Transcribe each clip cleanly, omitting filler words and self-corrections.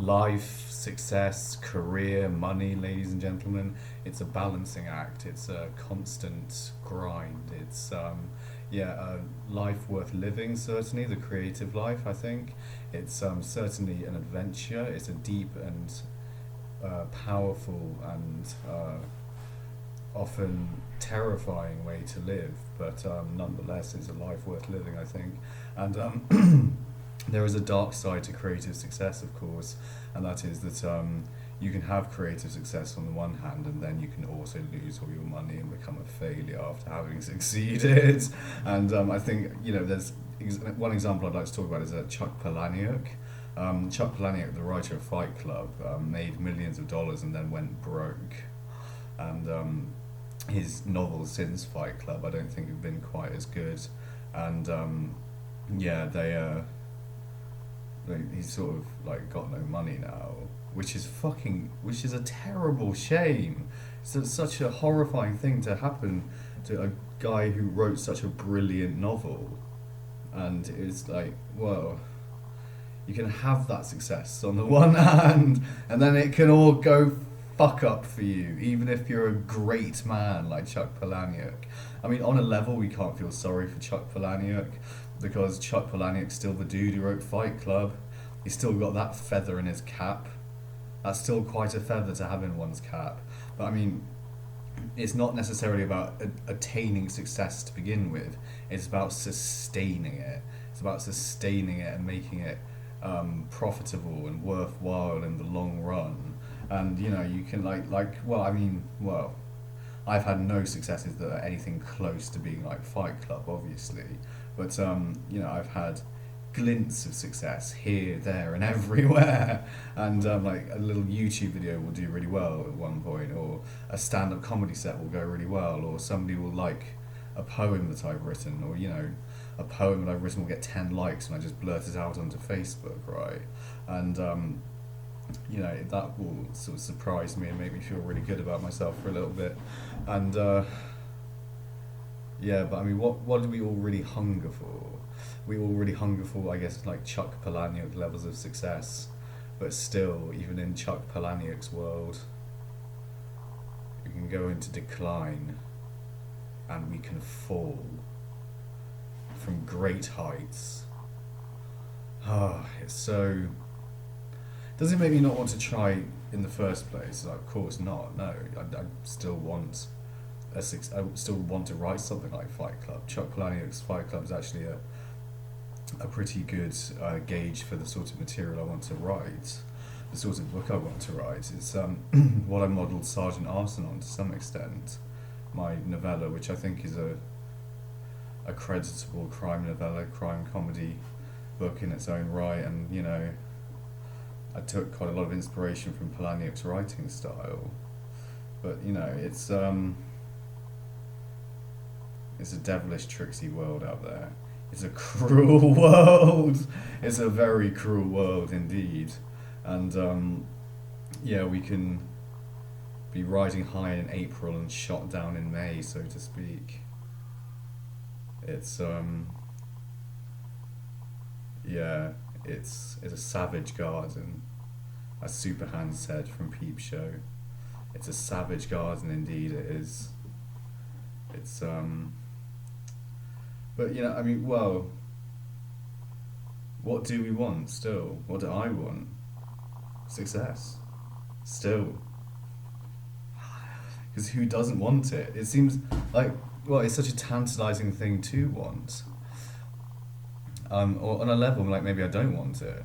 life, success, career, money, ladies and gentlemen, it's a balancing act. It's a constant grind. It's a life worth living. Certainly, the creative life. I think it's certainly an adventure. It's a deep and powerful and often terrifying way to live, but nonetheless, it's a life worth living, I think. And there is a dark side to creative success, of course, and that is that you can have creative success on the one hand, and then you can also lose all your money and become a failure after having succeeded. And I think there's one example I'd like to talk about is Chuck Palahniuk. Chuck Palahniuk, the writer of Fight Club, made millions of dollars and then went broke. And his novels since Fight Club, I don't think have been quite as good. And he's sort of like got no money now, which is a terrible shame. It's such a horrifying thing to happen to a guy who wrote such a brilliant novel. And it's like, well, you can have that success on the one hand, and then it can all go fuck up for you, even if you're a great man like Chuck Palahniuk. I mean, on a level, we can't feel sorry for Chuck Palahniuk, because Chuck Palahniuk's still the dude who wrote Fight Club. He's still got that feather in his cap. That's still quite a feather to have in one's cap. But I mean, it's not necessarily about attaining success to begin with. It's about sustaining it. It's about sustaining it and making it profitable and worthwhile in the long run. And you can I've had no successes that are anything close to being like Fight Club, obviously, but I've had glints of success here, there, and everywhere. And like a little YouTube video will do really well at one point, or a stand-up comedy set will go really well, or somebody will like a poem that I've written, or a poem that I've written will get 10 likes and I just blurt it out onto Facebook, right? And that will sort of surprise me and make me feel really good about myself for a little bit. And but I mean, what do we all really hunger for? We all really hunger for, I guess, like Chuck Palahniuk levels of success. But still, even in Chuck Palahniuk's world, we can go into decline and we can fall from great heights. It's so... Does it make me not want to try in the first place? Like, of course not. No, I still want I still want to write something like Fight Club. Chuck Palahniuk's Fight Club is actually a pretty good gauge for the sort of material I want to write, the sort of book I want to write. It's what I modelled Sergeant Arson on to some extent, my novella, which I think is a creditable crime novella, crime comedy book in its own right, and I took quite a lot of inspiration from Palahniuk's writing style, but it's a devilish, tricksy world out there. It's a cruel world. It's a very cruel world indeed, and we can be riding high in April and shot down in May, so to speak. It's it's a savage garden, as Superhand said from Peep Show. It's a savage garden indeed, it is. It's but I mean, well, what do we want still? What do I want? Success. Still. Because who doesn't want it? It seems like, well, it's such a tantalising thing to want. Or on a level, like, maybe I don't want it.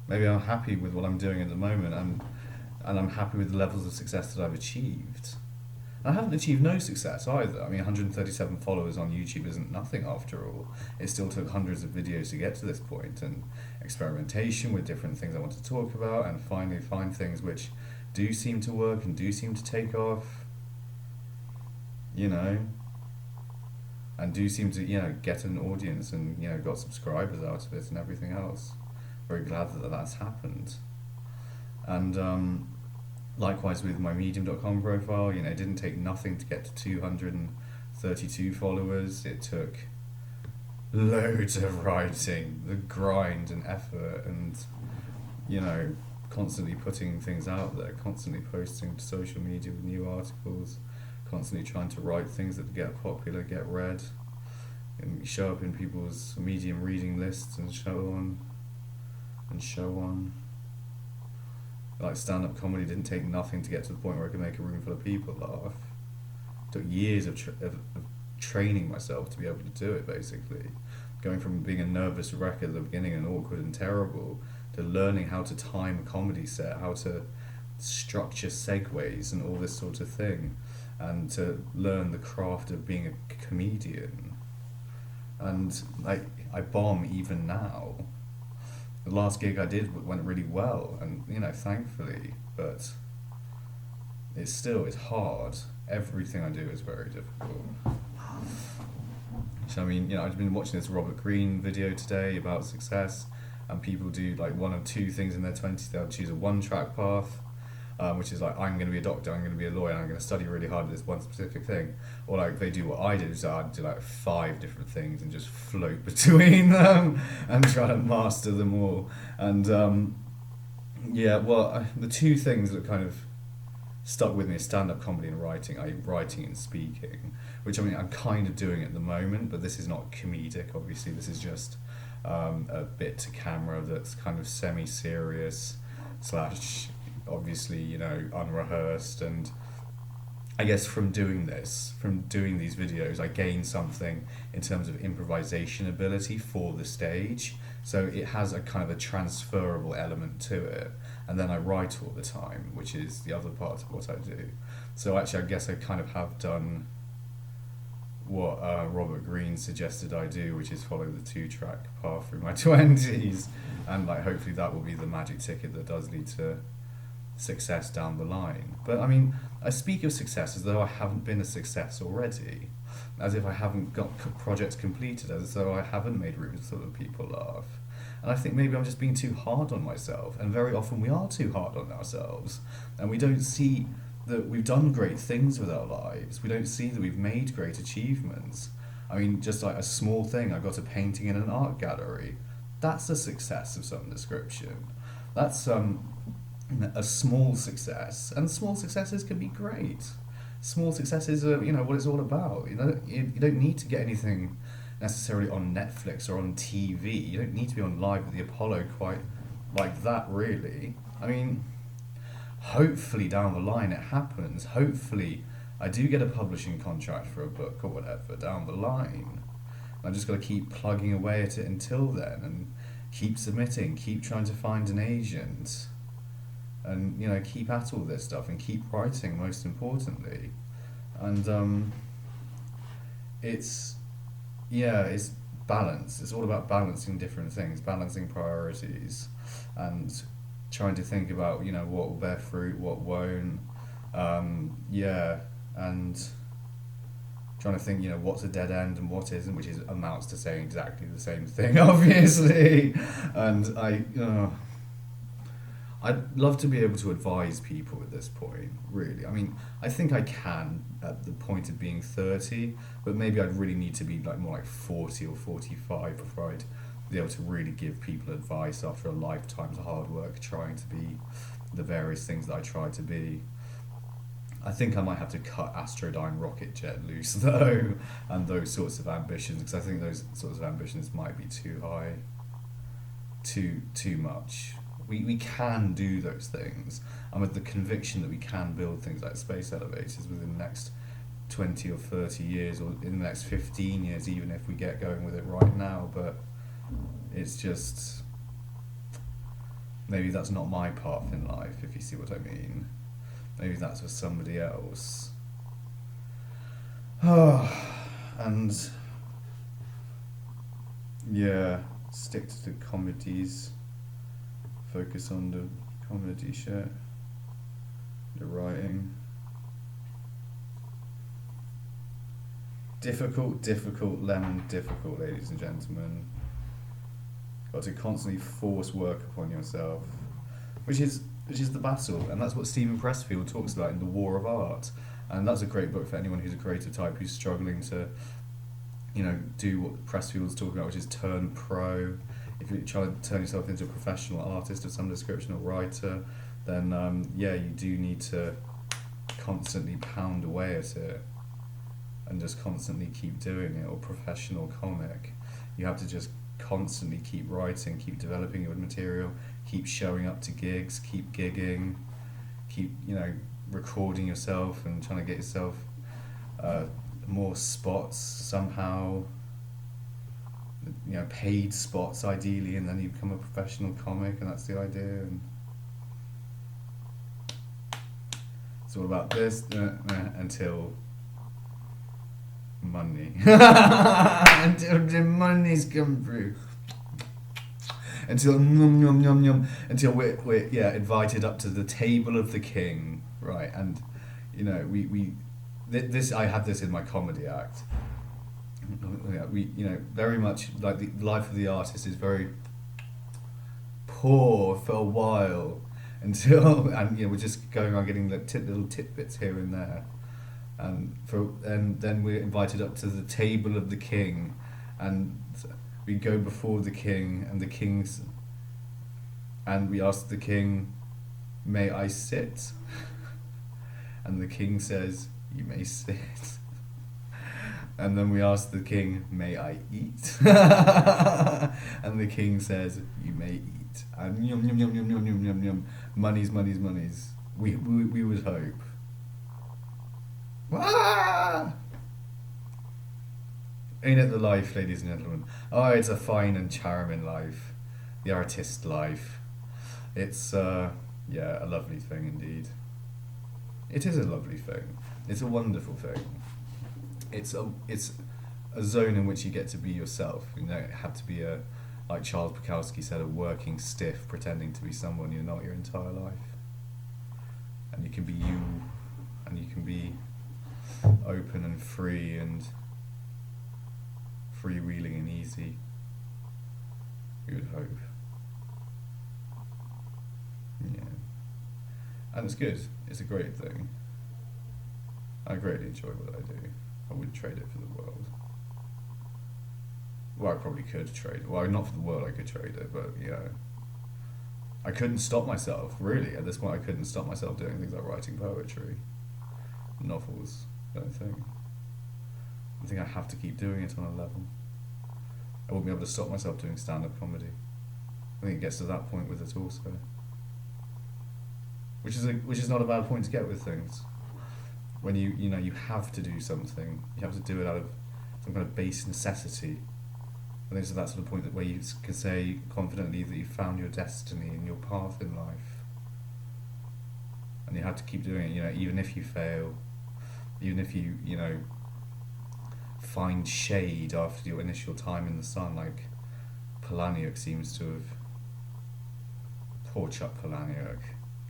Maybe I'm happy with what I'm doing at the moment, and I'm happy with the levels of success that I've achieved. And I haven't achieved no success either. I mean, 137 followers on YouTube isn't nothing after all. It still took hundreds of videos to get to this point, and experimentation with different things I want to talk about, and finally find things which do seem to work and do seem to take off, and do seem to, get an audience and, got subscribers out of it and everything else. Very glad that that's happened. And likewise with my medium.com profile, it didn't take nothing to get to 232 followers. It took loads of writing, the grind and effort, and you know, constantly putting things out there, constantly posting to social media with new articles, constantly trying to write things that get popular, get read, and show up in people's Medium reading lists and so on, and so on. Like stand-up comedy didn't take nothing to get to the point where I could make a room full of people laugh. It took years of training myself to be able to do it, basically. Going from being a nervous wreck at the beginning and awkward and terrible to learning how to time a comedy set, how to structure segues and all this sort of thing, and to learn the craft of being a comedian. And I bomb even now. The last gig I did went really well, and you know, thankfully, but it's hard. Everything I do is very difficult. So I mean, you know, I've been watching this Robert Greene video today about success, and people do like one or two things in their 20s. They'll choose a one-track path, which is like, I'm going to be a doctor, I'm going to be a lawyer, and I'm going to study really hard at this one specific thing. Or like they do what I did, so I'd do like 5 different things and just float between them and try to master them all. And yeah, well, the two things that kind of stuck with me is stand-up comedy and writing. Writing and speaking, which I mean I'm kind of doing at the moment, but this is not comedic, obviously. This is just a bit to camera that's kind of semi-serious / obviously, you know, unrehearsed. And I guess from doing these videos, I gain something in terms of improvisation ability for the stage. So it has a kind of a transferable element to it. And then I write all the time, which is the other part of what I do. So actually, I guess I kind of have done what Robert Greene suggested I do, which is follow the 2-track path through my 20s. And like, hopefully that will be the magic ticket that does lead to success down the line. But I mean, I speak of success as though I haven't been a success already, as if I haven't got projects completed, as though I haven't made rooms full of people laugh. And I think maybe I'm just being too hard on myself, and very often we are too hard on ourselves, and we don't see that we've done great things with our lives. We don't see that we've made great achievements. I mean, just like a small thing, I got a painting in an art gallery. That's a success of some description. That's a small success, and small successes can be great. Small successes are, you know, what it's all about. You know, you don't need to get anything necessarily on Netflix or on TV. You don't need to be on Live with the Apollo quite like that, really. I mean, hopefully down the line it happens. Hopefully I do get a publishing contract for a book or whatever down the line. I've just got to keep plugging away at it until then, and keep submitting, keep trying to find an agent, and you know, keep at all this stuff and keep writing, most importantly. And it's balance. It's all about balancing different things, balancing priorities, and trying to think about, you know, what will bear fruit, what won't. And trying to think, you know, what's a dead end and what isn't, which amounts to saying exactly the same thing, obviously. And I'd love to be able to advise people at this point, really. I mean, I think I can at the point of being 30, but maybe I'd really need to be like more like 40 or 45 before I'd be able to really give people advice after a lifetime's hard work trying to be the various things that I try to be. I think I might have to cut Astrodyne rocket jet loose, though, and those sorts of ambitions, because I think those sorts of ambitions might be too high, too much. We can do those things. I'm with the conviction that we can build things like space elevators within the next 20 or 30 years, or in the next 15 years, even if we get going with it right now. But it's just, maybe that's not my path in life, if you see what I mean. Maybe that's for somebody else. And yeah, stick to the comedies. Focus on the comedy shit, the writing. Difficult, lemon difficult, ladies and gentlemen. Got to constantly force work upon yourself, which is the battle, and that's what Stephen Pressfield talks about in The War of Art. And that's a great book for anyone who's a creative type who's struggling to, you know, do what Pressfield's talking about, which is turn pro if you're trying to turn yourself into a professional artist of some description or writer, then yeah, you do need to constantly pound away at it and just constantly keep doing it. Or professional comic, you have to just constantly keep writing, keep developing your material, keep showing up to gigs, keep gigging, keep, you know, recording yourself and trying to get yourself more spots somehow, you know, paid spots ideally, and then you become a professional comic, and that's the idea. And it's all about this until money. Until the money's come through. Until until we're yeah, invited up to the table of the king, right? And you know, this, I had this in my comedy act. Yeah, we, you know, very much like the life of the artist is very poor for a while until, and you know, we're just going on getting like little tidbits here and there, and then we're invited up to the table of the king, and we go before the king and the king's, and we ask the king, "May I sit?" And the king says, "You may sit." And then we ask the king, "May I eat?" And the king says, "You may eat." And yum yum yum yum yum yum yum yum. Monies, monies, monies. We would hope. Ah! Ain't it the life, ladies and gentlemen? Oh, it's a fine and charming life. The artist life. It's yeah, a lovely thing indeed. It is a lovely thing. It's a wonderful thing. It's a zone in which you get to be yourself. You don't have to be a, like Charles Bukowski said, a working stiff pretending to be someone you're not your entire life. And you can be you, and you can be open and free and freewheeling and easy. We would hope. Yeah. And it's good. It's a great thing. I greatly enjoy what I do. I wouldn't trade it for the world. Well, I probably could trade it. Well, not for the world, I could trade it, but you know, I couldn't stop myself, really. At this point, I couldn't stop myself doing things like writing poetry, novels, I don't think. I think I have to keep doing it on a level. I wouldn't be able to stop myself doing stand-up comedy. I think it gets to that point with it also. Which is not a bad point to get with things. When you know, you have to do something, you have to do it out of some kind of base necessity. I think so that's the point that where you can say confidently that you found your destiny and your path in life. And you have to keep doing it, you know, even if you fail, even if you know, find shade after your initial time in the sun, like Palahniuk seems to have. Poor Chuck Palahniuk,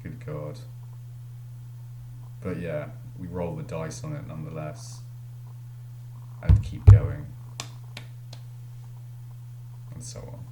good God. But yeah, we roll the dice on it nonetheless, and keep going, and so on.